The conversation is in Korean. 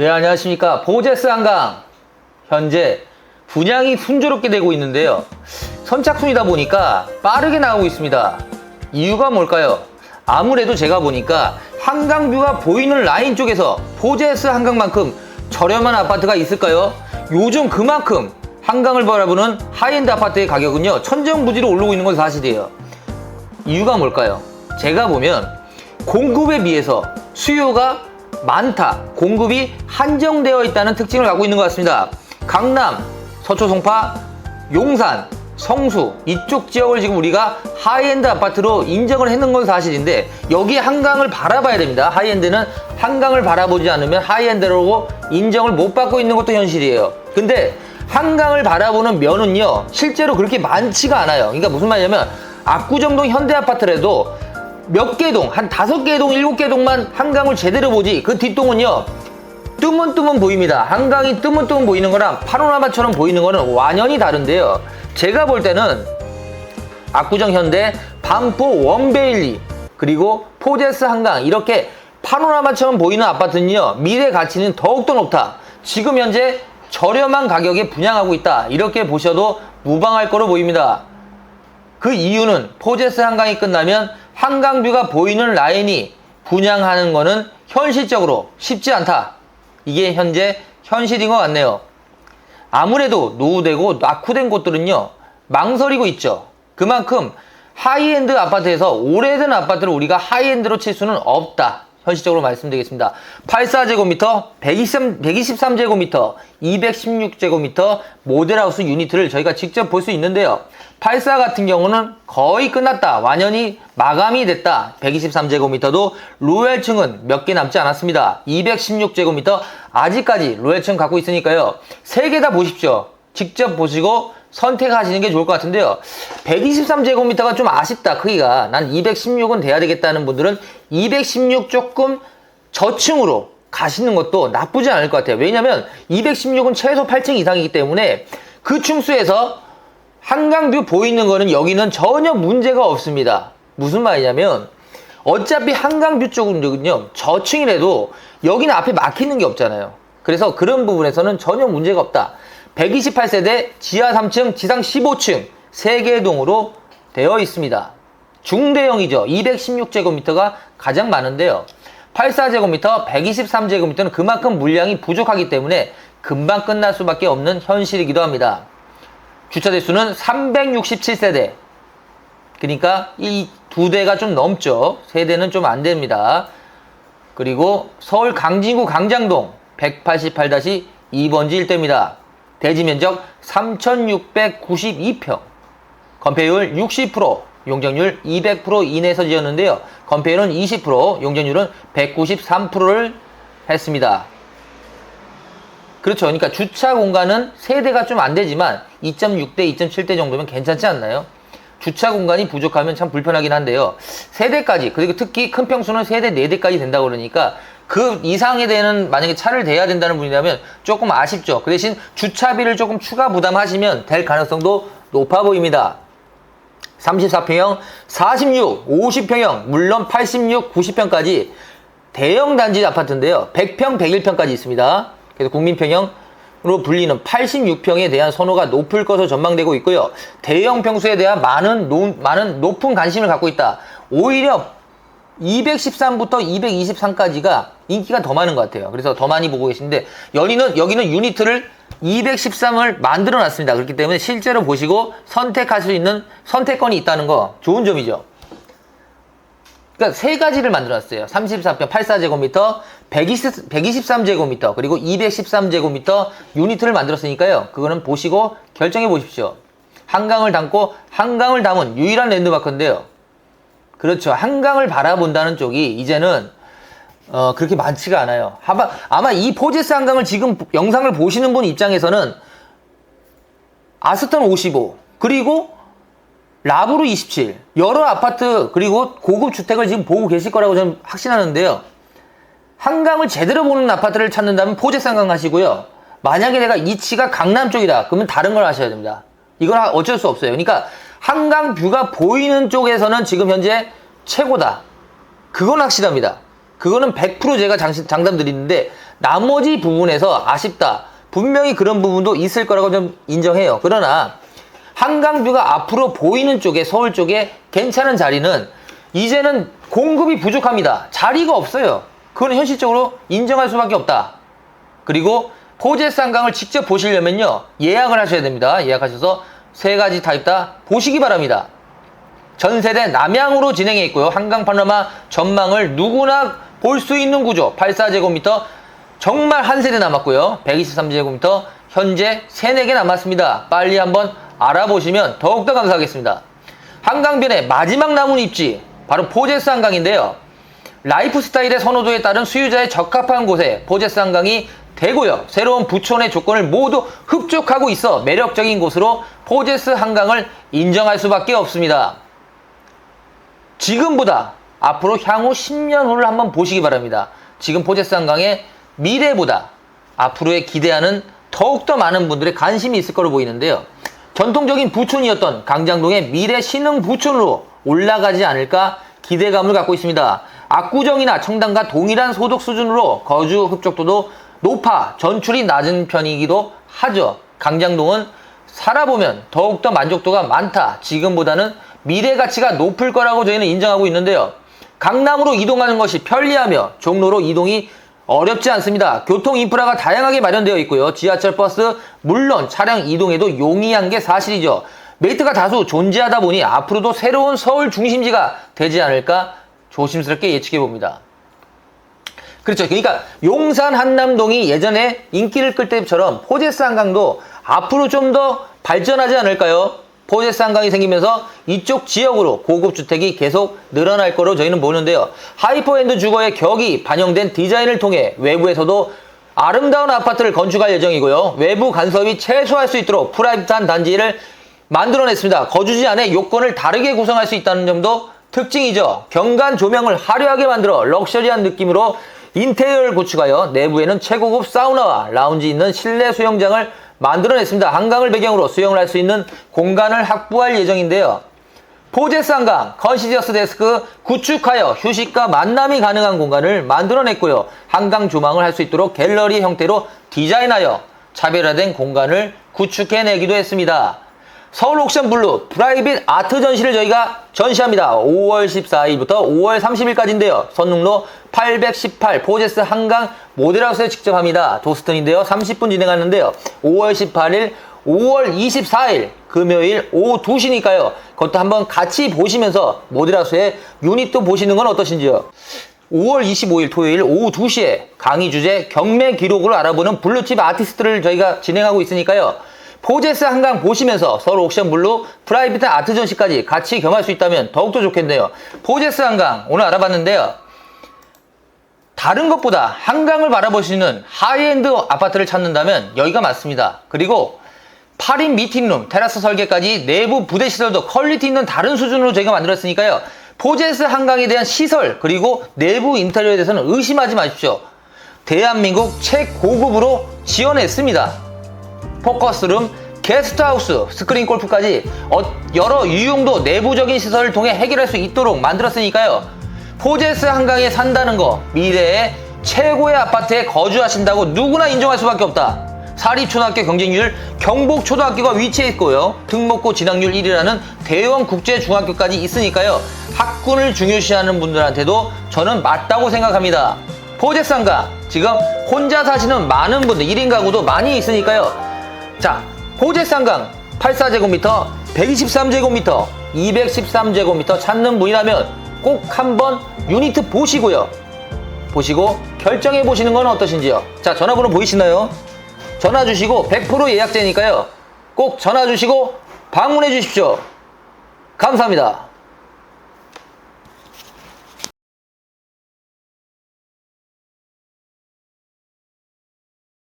네, 안녕하십니까. 보제스 한강. 현재 분양이 순조롭게 되고 있는데요. 선착순이다 보니까 빠르게 나오고 있습니다. 이유가 뭘까요? 아무래도 제가 보니까 한강뷰가 보이는 라인 쪽에서 보제스 한강만큼 저렴한 아파트가 있을까요? 요즘 그만큼 한강을 바라보는 하이엔드 아파트의 가격은요, 천정부지로 오르고 있는 건 사실이에요. 이유가 뭘까요? 제가 보면 공급에 비해서 수요가 많다, 공급이 한정되어 있다는 특징을 갖고 있는 것 같습니다. 강남, 서초 송파, 용산, 성수 이쪽 지역을 지금 우리가 하이엔드 아파트로 인정을 해놓은 건 사실인데, 여기 한강을 바라봐야 됩니다. 하이엔드는 한강을 바라보지 않으면 하이엔드라고 인정을 못 받고 있는 것도 현실이에요. 근데 한강을 바라보는 면은요, 실제로 그렇게 많지가 않아요. 그러니까 무슨 말이냐면, 압구정동 현대아파트라도 몇 개 동, 한 5개 동, 7개 동만 한강을 제대로 보지, 그 뒷동은요, 뜨문뜨문 보입니다. 한강이 뜨문뜨문 보이는 거랑 파노라마처럼 보이는 거는 완전히 다른데요. 제가 볼 때는 압구정 현대, 반포 원베일리, 그리고 포제스 한강, 이렇게 파노라마처럼 보이는 아파트는요, 미래 가치는 더욱더 높다. 지금 현재 저렴한 가격에 분양하고 있다. 이렇게 보셔도 무방할 거로 보입니다. 그 이유는 포제스 한강이 끝나면 한강뷰가 보이는 라인이 분양하는 거는 현실적으로 쉽지 않다. 이게 현재 현실인 것 같네요. 아무래도 노후되고 낙후된 곳들은요, 망설이고 있죠. 그만큼 하이엔드 아파트에서 오래된 아파트를 우리가 하이엔드로 칠 수는 없다. 현실적으로 말씀드리겠습니다. 84제곱미터, 123제곱미터, 216제곱미터 모델하우스 유니트를 저희가 직접 볼 수 있는데요. 84 같은 경우는 거의 끝났다. 완전히 마감이 됐다. 123제곱미터도 로얄층은 몇 개 남지 않았습니다. 216제곱미터 아직까지 로얄층 갖고 있으니까요. 3개 다 보십시오. 직접 보시고 선택하시는 게 좋을 것 같은데요. 123제곱미터가 좀 아쉽다, 크기가. 난 216은 돼야 되겠다는 분들은 216 조금 저층으로 가시는 것도 나쁘지 않을 것 같아요. 왜냐면 216은 최소 8층 이상이기 때문에 그 층수에서 한강뷰 보이는 거는 여기는 전혀 문제가 없습니다. 무슨 말이냐면, 어차피 한강뷰 쪽은요, 저층이라도 여기는 앞에 막히는 게 없잖아요. 그래서 그런 부분에서는 전혀 문제가 없다. 128세대, 지하 3층, 지상 15층 3개 동으로 되어 있습니다. 중대형이죠. 216제곱미터가 가장 많은데요. 84제곱미터, 123제곱미터는 그만큼 물량이 부족하기 때문에 금방 끝날 수밖에 없는 현실이기도 합니다. 주차 대수는 367세대. 그러니까 이 2대가 좀 넘죠. 3대는 좀 안 됩니다. 그리고 서울 강진구 강장동 188-2번지 일대입니다. 대지 면적 3,692평, 건폐율 60%, 용적률 200% 이내에서 지었는데요. 건폐율은 20%, 용적률은 193%를 했습니다. 그렇죠. 그러니까 주차 공간은 세대가 좀 안 되지만 2.6대, 2.7대 정도면 괜찮지 않나요? 주차 공간이 부족하면 참 불편하긴 한데요. 세대까지, 그리고 특히 큰 평수는 세대 4대까지 된다고 그러니까 그 이상에 대는 만약에 차를 대야 된다는 분이라면 조금 아쉽죠. 그 대신 주차비를 조금 추가 부담하시면 될 가능성도 높아 보입니다. 34평형, 46, 50평형, 물론 86, 90평까지 대형 단지 아파트인데요. 100평, 101평까지 있습니다. 그래서 국민평형으로 불리는 86평에 대한 선호가 높을 것으로 전망되고 있고요. 대형 평수에 대한 많은 높은 관심을 갖고 있다. 오히려 213부터 223까지가 인기가 더 많은 것 같아요. 그래서 더 많이 보고 계신데, 여기는 유니트를 213을 만들어 놨습니다. 그렇기 때문에 실제로 보시고 선택할 수 있는 선택권이 있다는 거 좋은 점이죠. 그러니까 3가지를 만들어 놨어요. 34평 84제곱미터, 123제곱미터, 그리고 213제곱미터 유니트를 만들었으니까요. 그거는 보시고 결정해 보십시오. 한강을 담은 유일한 랜드마크인데요. 그렇죠. 한강을 바라본다는 쪽이 이제는 그렇게 많지가 않아요. 아마 이 포제스 한강을 지금 영상을 보시는 분 입장에서는 아스턴 55, 그리고 라브루 27, 여러 아파트, 그리고 고급 주택을 지금 보고 계실 거라고 저는 확신하는데요. 한강을 제대로 보는 아파트를 찾는다면 포제스 한강 가시고요. 만약에 내가 이치가 강남 쪽이다, 그러면 다른 걸 하셔야 됩니다. 이건 어쩔 수 없어요. 그러니까 한강 뷰가 보이는 쪽에서는 지금 현재 최고다. 그건 확실합니다. 그거는 100% 제가 장담 드리는데, 나머지 부분에서 아쉽다. 분명히 그런 부분도 있을 거라고 좀 인정해요. 그러나 한강뷰가 앞으로 보이는 쪽에, 서울 쪽에 괜찮은 자리는 이제는 공급이 부족합니다. 자리가 없어요. 그건 현실적으로 인정할 수밖에 없다. 그리고 포제스 한강을 직접 보시려면요, 예약을 하셔야 됩니다. 예약하셔서 3가지 타입 다 보시기 바랍니다. 전세대 남향으로 진행해 있고요. 한강 파노라마 전망을 누구나 볼 수 있는 구조. 84제곱미터 정말 한 세대 남았고요. 123제곱미터 현재 3, 4개 남았습니다. 빨리 한번 알아보시면 더욱더 감사하겠습니다. 한강변의 마지막 남은 입지, 바로 포제스 한강인데요. 라이프 스타일의 선호도에 따른 수요자에 적합한 곳에 포제스 한강이 되고요. 새로운 부촌의 조건을 모두 흡족하고 있어 매력적인 곳으로 포제스 한강을 인정할 수밖에 없습니다. 지금보다 앞으로 향후 10년 후를 한번 보시기 바랍니다. 지금 포제스 한강의 미래보다 앞으로의 기대하는 더욱더 많은 분들의 관심이 있을 거로 보이는데요. 전통적인 부촌이었던 강장동의 미래 신흥 부촌으로 올라가지 않을까 기대감을 갖고 있습니다. 압구정이나 청담과 동일한 소득 수준으로 거주 흡족도도 높아 전출이 낮은 편이기도 하죠. 강장동은 살아보면 더욱더 만족도가 많다. 지금보다는 미래 가치가 높을 거라고 저희는 인정하고 있는데요. 강남으로 이동하는 것이 편리하며 종로로 이동이 어렵지 않습니다. 교통 인프라가 다양하게 마련되어 있고요. 지하철, 버스, 물론 차량 이동에도 용이한 게 사실이죠. 메리트가 다수 존재하다 보니 앞으로도 새로운 서울 중심지가 되지 않을까 조심스럽게 예측해 봅니다. 그렇죠. 그러니까 용산 한남동이 예전에 인기를 끌 때처럼 포제스 한강도 앞으로 좀 더 발전하지 않을까요? 포제스 한강이 생기면서 이쪽 지역으로 고급 주택이 계속 늘어날 거로 저희는 보는데요. 하이퍼엔드 주거의 격이 반영된 디자인을 통해 외부에서도 아름다운 아파트를 건축할 예정이고요. 외부 간섭이 최소화할 수 있도록 프라이빗한 단지를 만들어냈습니다. 거주지 안에 요건을 다르게 구성할 수 있다는 점도 특징이죠. 경관 조명을 화려하게 만들어 럭셔리한 느낌으로 인테리어를 구축하여 내부에는 최고급 사우나와 라운지 있는 실내 수영장을 만들어냈습니다. 한강을 배경으로 수영을 할 수 있는 공간을 확보할 예정인데요. 포제스 한강 컨시디어스 데스크 구축하여 휴식과 만남이 가능한 공간을 만들어냈고요. 한강 조망을 할 수 있도록 갤러리 형태로 디자인하여 차별화된 공간을 구축해내기도 했습니다. 서울 옥션블루 프라이빗 아트 전시를 저희가 전시합니다. 5월 14일부터 5월 30일까지인데요. 선릉로 818 포제스 한강 모델하우스에 직접 합니다. 도스턴인데요. 30분 진행하는데요. 5월 18일, 5월 24일 금요일 오후 2시니까요. 그것도 한번 같이 보시면서 모델하우스의 유닛도 보시는 건 어떠신지요? 5월 25일 토요일 오후 2시에 강의 주제 경매 기록을 알아보는 블루칩 아티스트를 저희가 진행하고 있으니까요. 포제스 한강 보시면서 서울 옥션블루 프라이빗 아트 전시까지 같이 경험할 수 있다면 더욱더 좋겠네요. 포제스 한강 오늘 알아봤는데요. 다른 것보다 한강을 바라볼 수 있는 하이엔드 아파트를 찾는다면 여기가 맞습니다. 그리고 8인 미팅룸, 테라스 설계까지 내부 부대 시설도 퀄리티 있는 다른 수준으로 저희가 만들었으니까요. 포제스 한강에 대한 시설 그리고 내부 인테리어에 대해서는 의심하지 마십시오. 대한민국 최고급으로 지어냈습니다. 포커스룸, 게스트하우스, 스크린 골프까지 여러 유용도 내부적인 시설을 통해 해결할 수 있도록 만들었으니까요. 포제스 한강에 산다는 거 미래의 최고의 아파트에 거주하신다고 누구나 인정할 수밖에 없다. 사립초등학교 경쟁률 경복초등학교가 위치해 있고요. 등록고 진학률 1위라는 대형 국제중학교까지 있으니까요. 학군을 중요시하는 분들한테도 저는 맞다고 생각합니다. 포제스 한강 지금 혼자 사시는 많은 분들 1인 가구도 많이 있으니까요. 자, 포제스 한강 84제곱미터, 123제곱미터, 213제곱미터 찾는 분이라면 꼭 한번 유니트 보시고요. 보시고 결정해 보시는 건 어떠신지요? 자, 전화번호 보이시나요? 전화 주시고 100% 예약제니까요. 꼭 전화 주시고 방문해 주십시오. 감사합니다.